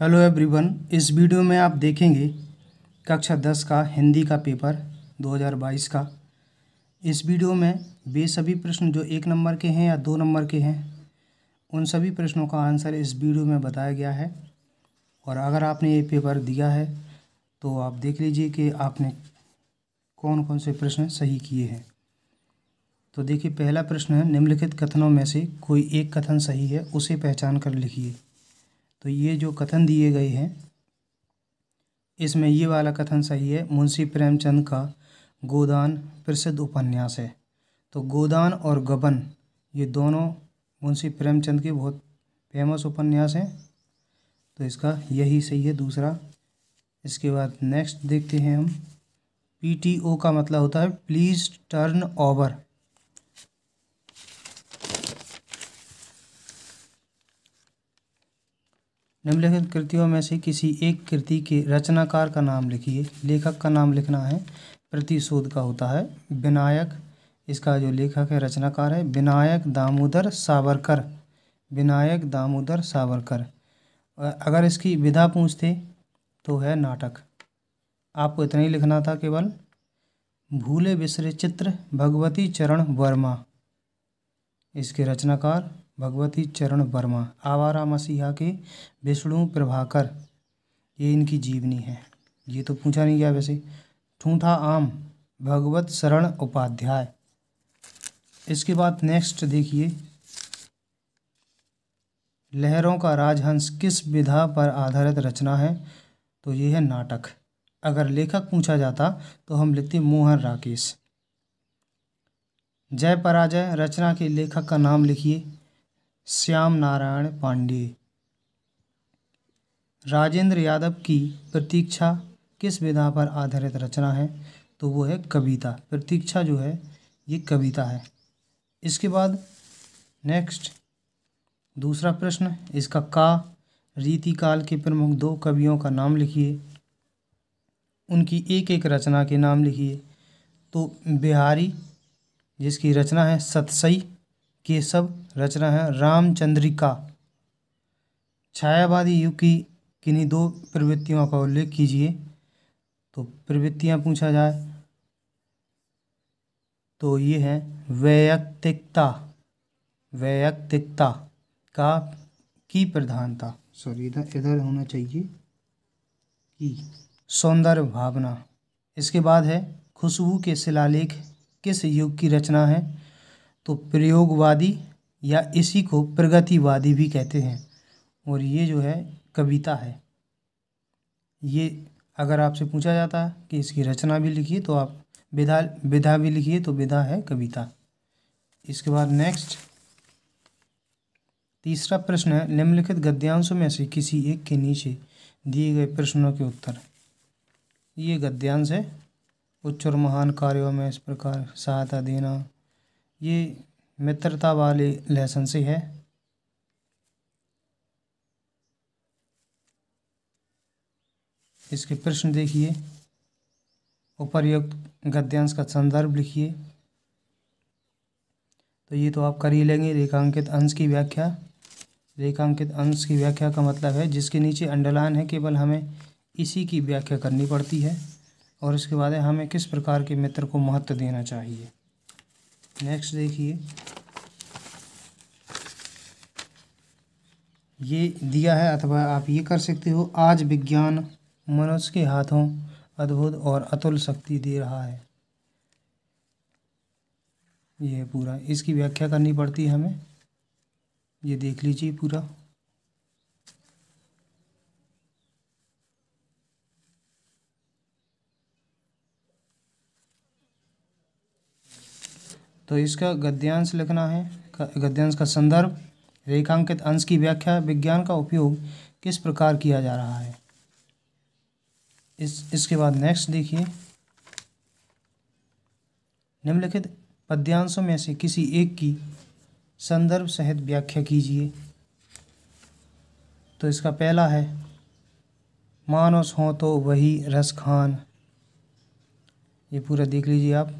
Hello everyone. इस video में आप देखेंगे कक्षा 10 का हिंदी का पेपर 2022 का। इस वीडियो में वे सभी प्रश्न जो 1 नंबर के हैं या 2 नंबर के हैं उन सभी प्रश्नों का आंसर इस वीडियो में बताया गया है। और अगर आपने ये पेपर दिया है तो आप देख लीजिए कि आपने कौन कौन से प्रश्न सही किए हैं। तो देखिए, पहला प्रश्न है, निम्नलिखित कथनों में से कोई एक कथन सही है, उसे पहचान कर लिखिए। तो ये जो कथन दिए गए हैं इसमें ये वाला कथन सही है। मुंशी प्रेमचंद का गोदान प्रसिद्ध उपन्यास है। तो गोदान और गबन ये दोनों मुंशी प्रेमचंद के बहुत फेमस उपन्यास हैं, तो इसका यही सही है, दूसरा। इसके बाद नेक्स्ट देखते हैं हम। PTO का मतलब होता है प्लीज़ टर्न ओवर। निम्नलिखित कृतियों में से किसी एक कृति के रचनाकार का नाम लिखिए। लेखक का नाम लिखना है, प्रतिशोध का होता है विनायक। इसका जो लेखक है, रचनाकार है विनायक दामोदर सावरकर। विनायक दामोदर सावरकर। अगर इसकी विधा पूछते तो है नाटक। आपको इतना ही लिखना था केवल। भूले बिसरे चित्र भगवती चरण वर्मा। इसके रचनाकार भगवती चरण वर्मा। आवारा मसीहा के विष्णु प्रभाकर, ये इनकी जीवनी है। ये तो पूछा नहीं गया वैसे। ठूठा आम भगवत शरण उपाध्याय। इसके बाद नेक्स्ट देखिए, लहरों का राजहंस किस विधा पर आधारित रचना है। तो ये है नाटक। अगर लेखक पूछा जाता तो हम लिखते मोहन राकेश। जय पराजय रचना के लेखक का नाम लिखिए, श्याम नारायण पांडे। राजेंद्र यादव की प्रतीक्षा किस विधा पर आधारित रचना है। तो वो है कविता। प्रतीक्षा जो है ये कविता है। इसके बाद नेक्स्ट दूसरा प्रश्न, इसका का रीतिकाल के प्रमुख 2 कवियों का नाम लिखिए, उनकी एक एक रचना के नाम लिखिए। तो बिहारी जिसकी रचना है सतसई, केशव रचना है रामचंद्रिका। छायावादी युग की किन्हीं 2 प्रवृत्तियों का उल्लेख कीजिए। तो प्रवृत्तियां पूछा जाए तो ये है वैयक्तिकता। वैयक्तिकता का की प्रधानता, सॉरी इधर होना चाहिए की। सौंदर्य भावना। इसके बाद है खुशबू के शिलालेख किस युग की रचना है। तो प्रयोगवादी या इसी को प्रगतिवादी भी कहते हैं। और ये जो है कविता है। ये अगर आपसे पूछा जाता है कि इसकी रचना भी लिखिए तो आप विधा भी लिखिए, तो विधा है कविता। इसके बाद नेक्स्ट तीसरा प्रश्न है, निम्नलिखित गद्यांशों में से किसी एक के नीचे दिए गए प्रश्नों के उत्तर। ये गद्यांश है। उच्च और महान कार्यों में इस प्रकार सहायता देना, ये मित्रता वाले लेसन से है। इसके प्रश्न देखिए, उपर्युक्त गद्यांश का संदर्भ लिखिए। तो ये तो आप कर ही लेंगे। रेखांकित अंश की व्याख्या। रेखांकित अंश की व्याख्या का मतलब है जिसके नीचे अंडरलाइन है, केवल हमें इसी की व्याख्या करनी पड़ती है। और इसके बाद है हमें किस प्रकार के मित्र को महत्व देना चाहिए। नेक्स्ट देखिए, ये दिया है, अथवा आप ये कर सकते हो, आज विज्ञान मनुष्य के हाथों अद्भुत और अतुल शक्ति दे रहा है। ये है पूरा, इसकी व्याख्या करनी पड़ती है हमें। ये देख लीजिए पूरा। तो इसका गद्यांश लिखना है, गद्यांश का संदर्भ, रेखांकित अंश की व्याख्या, विज्ञान का उपयोग किस प्रकार किया जा रहा है। इसके बाद नेक्स्ट देखिए, निम्नलिखित पद्यांशों में से किसी एक की संदर्भ सहित व्याख्या कीजिए। तो इसका पहला है, मानस हो तो वही रस खान। ये पूरा देख लीजिए आप।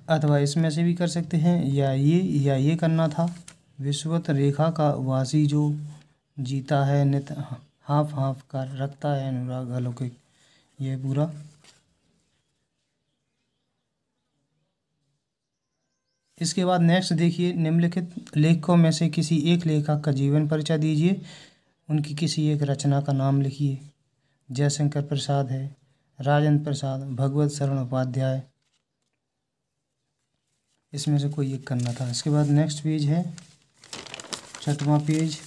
अथवा इसमें से भी कर सकते हैं, या ये करना था। विषुवत रेखा का वासी जो जीता है नित हाफ हाफ कर रखता है अनुराग अलौकिक। ये पूरा। इसके बाद नेक्स्ट देखिए, निम्नलिखित लेखकों में से किसी एक लेखक का जीवन परिचय दीजिए, उनकी किसी एक रचना का नाम लिखिए। जयशंकर प्रसाद है, राजेंद्र प्रसाद, भगवत शरण उपाध्याय, इसमें से कोई एक करना था। इसके बाद नेक्स्ट पेज है 6वां पेज।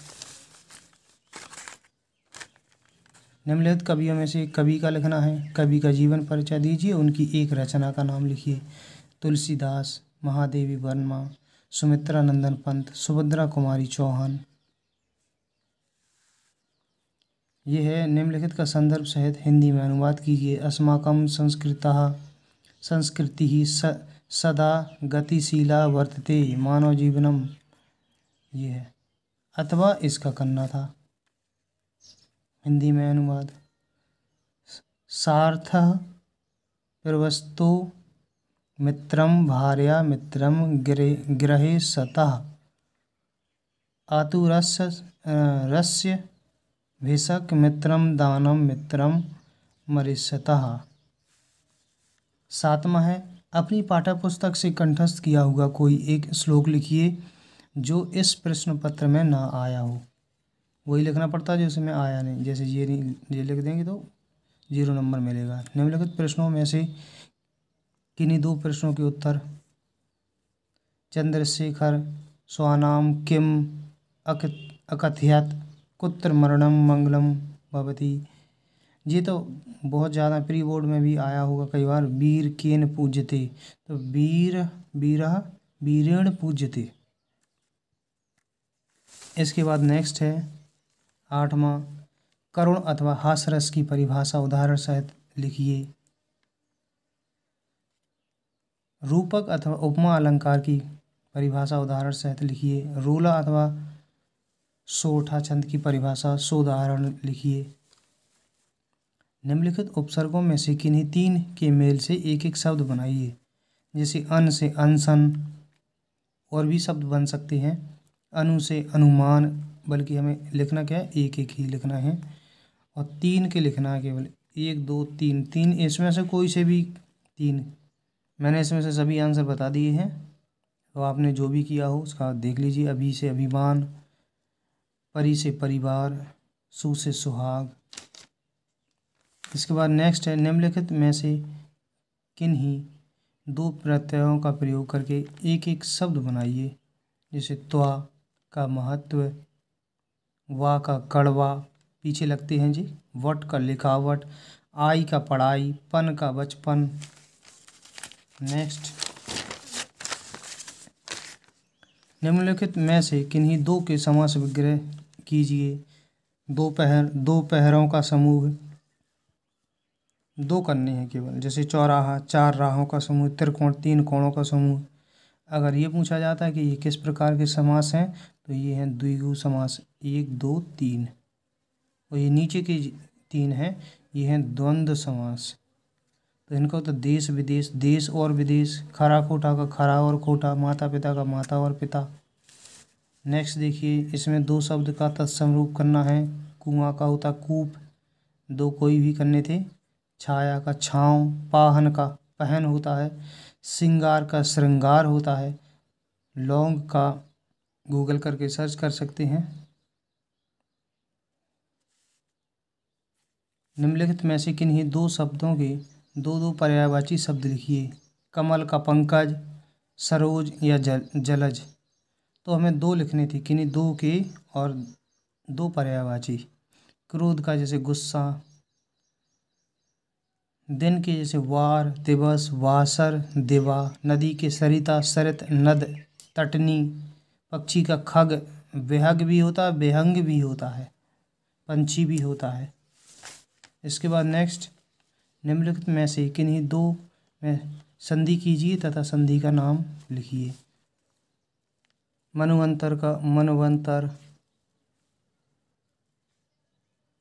निम्नलिखित कवियों में से कवि का लिखना है। कवि का जीवन परिचय दीजिए, उनकी एक रचना का नाम लिखिए। तुलसीदास, महादेवी वर्मा, सुमित्रा नंदन पंत, सुभद्रा कुमारी चौहान। ये है निम्नलिखित का संदर्भ सहित हिंदी में अनुवाद कीजिए। अस्माकं संस्कृतः संस्कृति सदा गतिशीला वर्तते मानव जीवनम। ये है, अथवा इसका करना था हिंदी में अनुवाद। सार्थः प्रवस्तो मित्रम भार्या मित्रम गृहे सतः आतुरस्य रस्य भिषक मित्रम दानम मित्रम मरिष्यतः। 7वां है, अपनी पाठ्यपुस्तक से कंठस्थ किया हुआ कोई एक श्लोक लिखिए जो इस प्रश्न पत्र में ना आया हो। वही लिखना पड़ता है जो इसमें आया नहीं। जैसे ये नहीं, ये लिख देंगे तो 0 नंबर मिलेगा। निम्नलिखित प्रश्नों में से किन्हीं 2 प्रश्नों के उत्तर। चंद्रशेखर स्वानाम किम अकथयत कुत्र मरणम मंगलम भवति। ये तो बहुत ज़्यादा प्री बोर्ड में भी आया होगा कई बार। वीर केन पूज्यते, तो वीरः वीरेण पूज्यते। इसके बाद नेक्स्ट है 8वां, करुण अथवा हास्यरस की परिभाषा उदाहरण सहित लिखिए। रूपक अथवा उपमा अलंकार की परिभाषा उदाहरण सहित लिखिए। रोला अथवा सोठा छंद की परिभाषा सोदाहरण लिखिए। निम्नलिखित उपसर्गों में से किन्हीं 3 के मेल से एक एक शब्द बनाइए। जैसे अन से अनशन, और भी शब्द बन सकते हैं। अनु से अनुमान, बल्कि हमें लिखना क्या है, एक एक ही लिखना है। और 3 के लिखना है केवल 1 2 3 3, इसमें से कोई से भी 3। मैंने इसमें से सभी आंसर बता दिए हैं, तो आपने जो भी किया हो उसका देख लीजिए। अभी से अभिमान, परि से परिवार, सु से सुहाग। इसके बाद नेक्स्ट है, निम्नलिखित में से किन्हीं 2 प्रत्ययों का प्रयोग करके एक एक शब्द बनाइए। जैसे त्वा का महत्व, वा का कड़वा, पीछे लगते हैं जी, वट का लिखावट, आई का पढ़ाई, पन का बचपन। नेक्स्ट, निम्नलिखित में से किन्हीं 2 के समास विग्रह कीजिए। दोपहरों का समूह, 2 करने हैं केवल। जैसे चौराहा, 4 राहों का समूह, त्रिकोण, 3 कोणों का समूह। अगर ये पूछा जाता है कि ये किस प्रकार के समास हैं, तो ये हैं द्विगु समास, 1 2 3। और ये नीचे के 3 हैं, ये हैं द्वंद्व समास। तो इनको तो देश विदेश, देश और विदेश, खरा खोटा का खरा और खोटा, माता पिता का माता और पिता। नेक्स्ट देखिए, इसमें 2 शब्द का तत्सम रूप करना है। कुआं का होता कूप, 2 कोई भी करने थे। छाया का छाँव, पाहन का पहन होता है, श्रृंगार का श्रृंगार होता है। लौंग का गूगल करके सर्च कर सकते हैं। निम्नलिखित में से किन्हीं 2 शब्दों के 2 पर्यायवाची शब्द लिखिए। कमल का पंकज, सरोज या जलज। तो हमें 2 लिखने थे, किन्हीं 2 के और 2 पर्यायवाची। क्रोध का जैसे गुस्सा, दिन के जैसे वार, दिवस, वासर, दिवा, नदी के सरिता, सरित, नद, तटनी, पक्षी का खग, विहग भी होता है, विहंग भी होता है, पंछी भी होता है। इसके बाद नेक्स्ट, निम्नलिखित में से किन्हीं 2 में संधि कीजिए तथा संधि का नाम लिखिए। मनुवंतर का मनवंतर,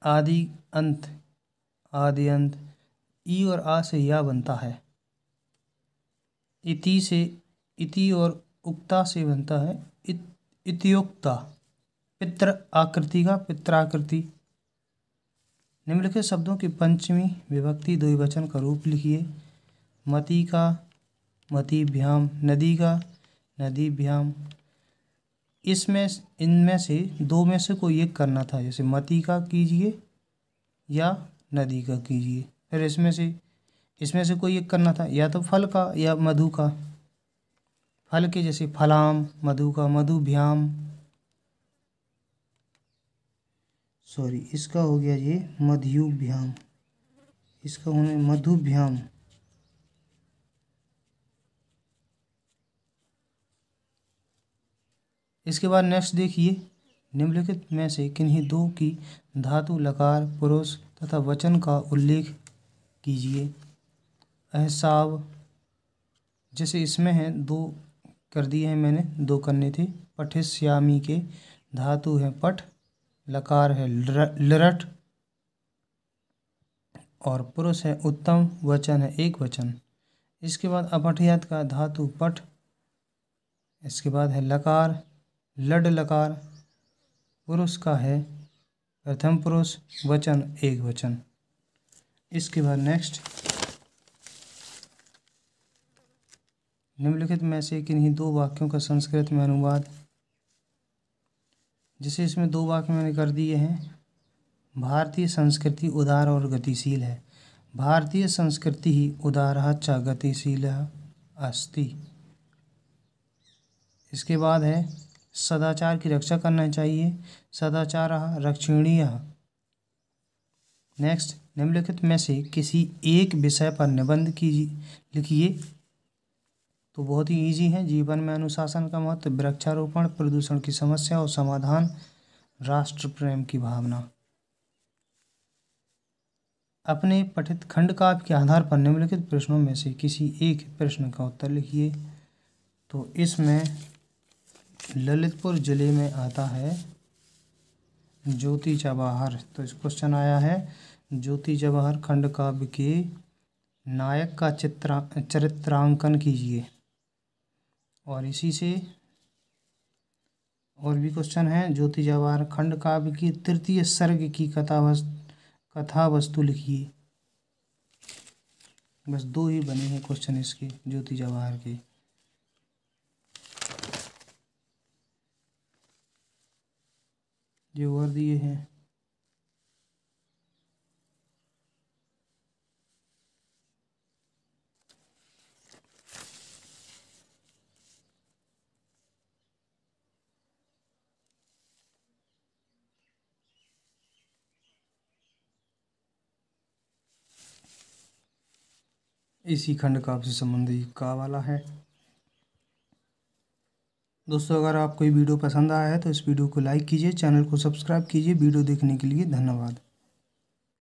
आदि अंत, आदि अंत। ई और आ से या बनता है। इति से, इति और उक्ता से बनता है इत्युक्ता पित्र आकृति का पित्राकृति। निम्नलिखित शब्दों की पंचमी विभक्ति द्विवचन का रूप लिखिए। मति का मतिभ्याम, नदी का नदीभ्याम। इनमें से दो में से कोई एक करना था, जैसे मति का कीजिए या नदी का कीजिए। फिर इसमें से कोई एक करना था, या तो फल का या मधु का। फल के जैसे फलाम, मधु का मधुभ्याम, सॉरी इसका हो गया ये मधुभ्याम, इसका होने मधुभ्याम। इसके बाद नेक्स्ट देखिए, निम्नलिखित में से किन्हीं दो की धातु लकार पुरुष तथा वचन का उल्लेख कीजिए। अहसाब, जैसे इसमें है दो कर दिए हैं मैंने, दो करने थे। पठिष्यामि के धातु है पठ, लकार है लरट और पुरुष है उत्तम, वचन है एक वचन। इसके बाद अपठ्यात का धातु पठ, इसके बाद है लकार लड लकार, पुरुष का है प्रथम पुरुष, वचन एक वचन। इसके बाद नेक्स्ट, निम्नलिखित में से किन्हीं दो वाक्यों का संस्कृत में अनुवाद। जैसे इसमें दो वाक्य मैंने कर दिए हैं। भारतीय संस्कृति उदार और गतिशील है। भारतीय संस्कृति ही उदारः च गतिशीलः अस्ति। इसके बाद है सदाचार की रक्षा करना चाहिए, सदाचारः रक्षणीयः। नेक्स्ट, निम्नलिखित में से किसी एक विषय पर निबंध लिखिए। तो बहुत ही इजी है। जीवन में अनुशासन का महत्व, वृक्षारोपण, प्रदूषण की समस्या और समाधान, राष्ट्र प्रेम की भावना। अपने पठित खंड काव्य के आधार पर निम्नलिखित प्रश्नों में से किसी एक प्रश्न का उत्तर लिखिए। तो इसमें ललितपुर जिले में आता है ज्योति जवाहर। तो इस क्वेश्चन आया है ज्योति जवाहर खंड काव्य के नायक का चरित्रांकन कीजिए। और इसी से और भी क्वेश्चन है। ज्योति जवाहर खंड काव्य की तृतीय सर्ग की कथा वस्तु लिखिए। बस दो ही बने हैं क्वेश्चन इसके ज्योति जवाहर के। जो और दिए हैं इसी खंड काव्य से संबंधित का वाला है। दोस्तों, अगर आपको ये वीडियो पसंद आया है तो इस वीडियो को लाइक कीजिए, चैनल को सब्सक्राइब कीजिए। वीडियो देखने के लिए धन्यवाद।